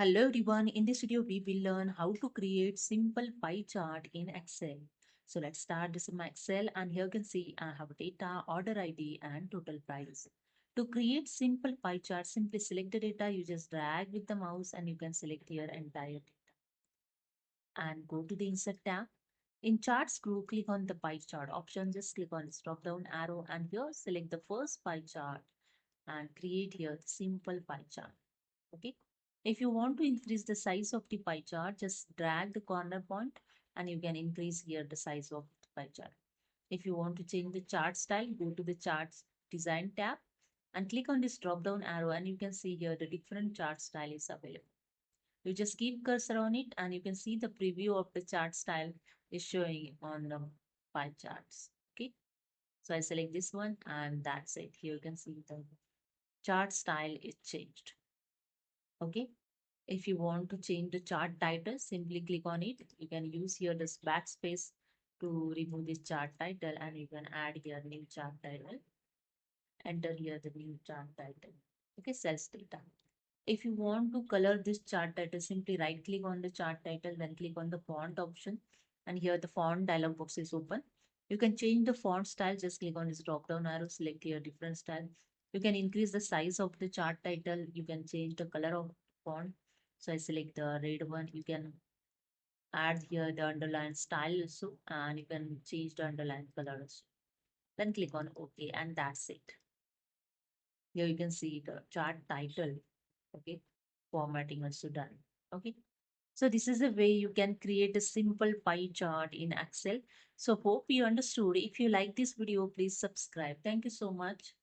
Hello everyone, in this video we will learn how to create simple pie chart in Excel. So let's start. This is my Excel and here you can see I have data, order ID and total price. To create simple pie chart, simply select the data, you just drag with the mouse and you can select here entire data and go to the insert tab. In charts group, click on the pie chart option, just click on this drop down arrow and here select the first pie chart and create here the simple pie chart. Okay. If you want to increase the size of the pie chart, just drag the corner point and you can increase here the size of the pie chart. If you want to change the chart style, go to the charts design tab and click on this drop down arrow and you can see here the different chart style is available. You just keep cursor on it and you can see the preview of the chart style is showing on the pie charts. Okay. So I select this one and that's it. Here you can see the chart style is changed. Okay. If you want to change the chart title, simply click on it. You can use here this backspace to remove this chart title and you can add here new chart title. Enter here the new chart title. Okay, sales data. If you want to color this chart title, simply right click on the chart title, then click on the font option. And here the font dialog box is open. You can change the font style, just click on this drop down arrow, select here different style. You can increase the size of the chart title. You can change the color of font. So I select the red one. You can add here the underline style also, and you can change the underline color also. Then click on OK, and that's it. Here you can see the chart title. Okay, formatting also done. Okay. So this is a way you can create a simple pie chart in Excel. So hope you understood. If you like this video, please subscribe. Thank you so much.